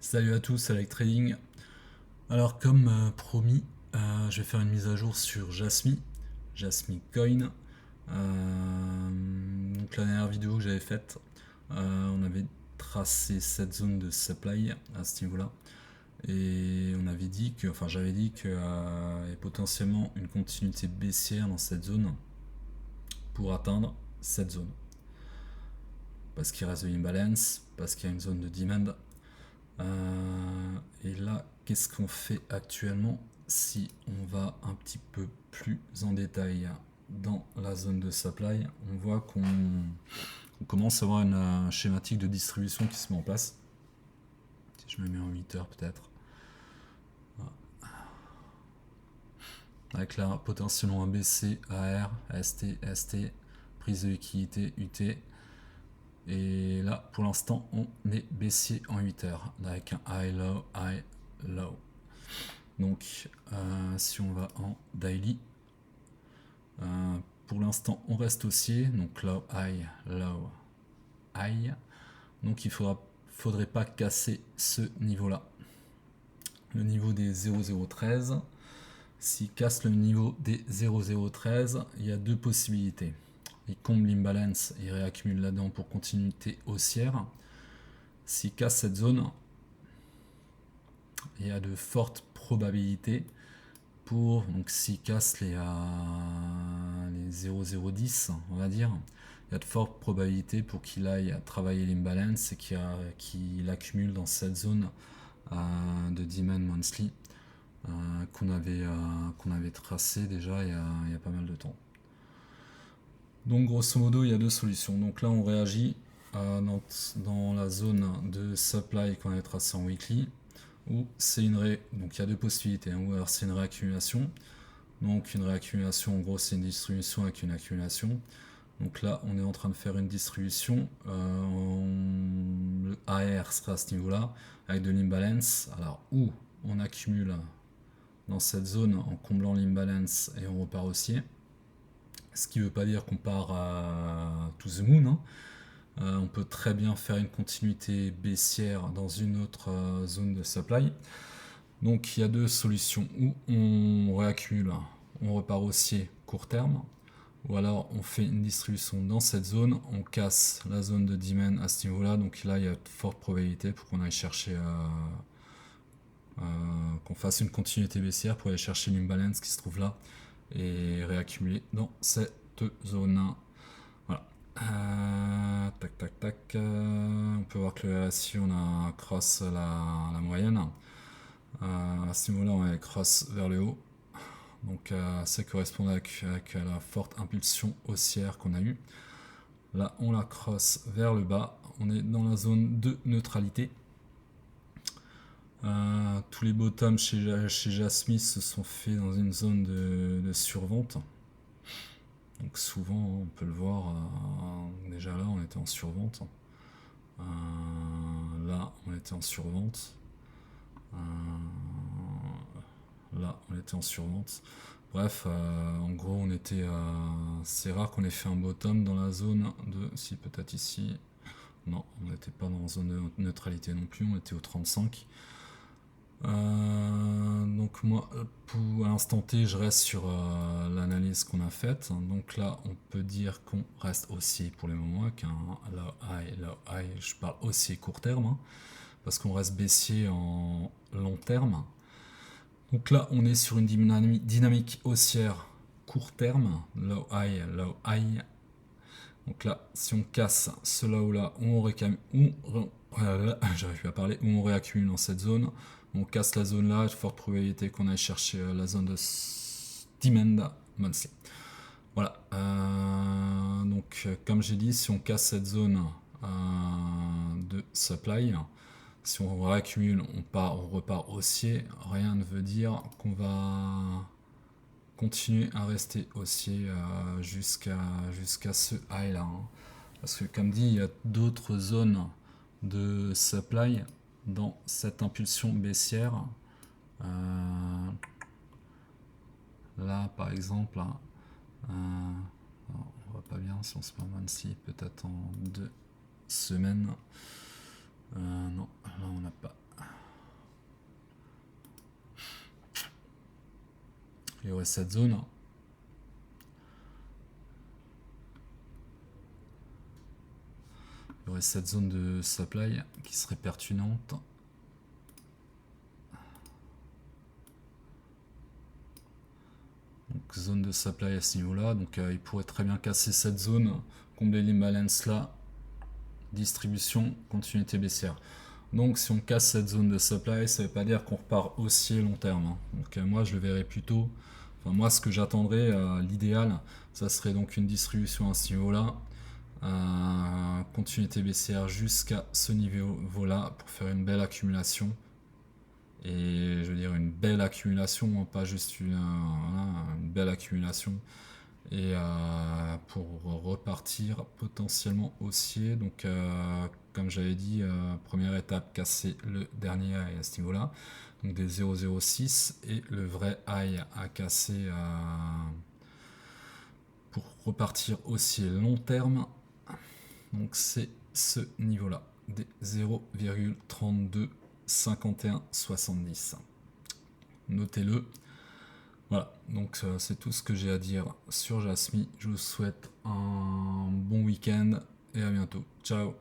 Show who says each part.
Speaker 1: Salut à tous, Alec Trading. Alors comme promis, je vais faire une mise à jour sur Jasmy Coin. Donc la dernière vidéo que j'avais faite, on avait tracé cette zone de supply à ce niveau-là. Et on avait dit que, enfin j'avais dit qu'il y avait potentiellement une continuité baissière dans cette zone pour atteindre cette zone. Parce qu'il reste de l'imbalance, parce qu'il y a une zone de demand. Et là, qu'est-ce qu'on fait actuellement? Si on va un petit peu plus en détail dans la zone de supply, on voit qu'on commence à avoir une schématique de distribution qui se met en place. Si je me mets en 8 heures peut-être. Avec là potentiellement un BC, AR, ST, ST, prise de liquidité, UT. Et là, pour l'instant, on est baissier en 8 heures avec un high, low, high, low. Donc, si on va en daily, pour l'instant, on reste haussier. Donc, low, high. Donc, il faudrait pas casser ce niveau-là. Le niveau des 0,013. S'il casse le niveau des 0,013, il y a deux possibilités. Il comble l'imbalance, il réaccumule là-dedans pour continuité haussière. S'il casse cette zone, il y a de fortes probabilités pour, donc s'il casse les 0,010, on va dire, il y a de fortes probabilités pour qu'il aille travailler l'imbalance et qu'il accumule dans cette zone de demand monthly qu'on avait tracé déjà il y a pas mal de temps. Donc grosso modo, il y a deux solutions. Donc là, on réagit dans la zone de supply qu'on avait tracé en weekly, ou c'est donc il y a deux possibilités, ou alors c'est une réaccumulation. Donc une réaccumulation, en gros, c'est une distribution avec une accumulation. Donc là, on est en train de faire une distribution. Le AR sera à ce niveau-là, avec de l'imbalance. Alors, où on accumule dans cette zone en comblant l'imbalance et on repart haussier. Ce qui ne veut pas dire qu'on part à to the moon. Hein. On peut très bien faire une continuité baissière dans une autre zone de supply. Donc il y a deux solutions. Ou on réaccumule, on repart haussier court terme, ou alors on fait une distribution dans cette zone, on casse la zone de demand à ce niveau-là. Donc là, il y a de fortes probabilités pour qu'on aille chercher, qu'on fasse une continuité baissière pour aller chercher l'imbalance qui se trouve là et réaccumuler dans cette zone. Voilà. Tac, tac, tac. On peut voir que le RSI, on a cross la moyenne. À ce niveau-là, on est cross vers le haut. Donc ça correspond avec la forte impulsion haussière qu'on a eue. Là, on la cross vers le bas. On est dans la zone de neutralité. Tous les bottoms chez Jasmy se sont faits dans une zone de survente. Donc souvent, on peut le voir, déjà là, on était en survente. Là, on était en survente. Là, on était en survente. Bref, en gros, on était. C'est rare qu'on ait fait un bottom dans la zone de. Si, peut-être ici. Non, on n'était pas dans la zone de neutralité non plus, on était au 35. Donc moi, à l'instant T, je reste sur l'analyse qu'on a faite. Donc là, on peut dire qu'on reste haussier pour le moment, avec un low high, je parle haussier court terme, hein, parce qu'on reste baissier en long terme. Donc là, on est sur une dynamique haussière court terme, low high, low high. Donc là, si on casse ce low là, j'arrive plus à parler, où on réaccumule dans cette zone, on casse la zone là, forte probabilité qu'on aille chercher la zone de demand monthly. Voilà. Donc, comme j'ai dit, si on casse cette zone de supply, si on réaccumule, on repart haussier. Rien ne veut dire qu'on va continuer à rester haussier jusqu'à ce high là. Hein. Parce que, comme dit, il y a d'autres zones de supply dans cette impulsion baissière. Là, par exemple, on voit pas bien si on se met en si peut-être en 2 semaines. Non, là on n'a pas. il y aurait cette zone. Il y aurait cette zone de supply qui serait pertinente. Donc zone de supply à ce niveau-là. Donc il pourrait très bien casser cette zone, combler l'imbalance là. Distribution, continuité baissière. Donc si on casse cette zone de supply, ça ne veut pas dire qu'on repart haussier long terme. Hein. Donc moi je le verrais plutôt. Enfin moi ce que j'attendrais, l'idéal, ça serait donc une distribution à ce niveau-là. Continuité baissière jusqu'à ce niveau-là pour faire une belle accumulation. Et je veux dire une belle accumulation, pas juste une belle accumulation. Et pour repartir potentiellement haussier. Donc comme j'avais dit, première étape, casser le dernier high à ce niveau-là. Donc des 0,06 et le vrai high à casser pour repartir haussier long terme. Donc c'est ce niveau-là, des 0,325170. Notez-le. Voilà, donc c'est tout ce que j'ai à dire sur Jasmy. Je vous souhaite un bon week-end et à bientôt. Ciao.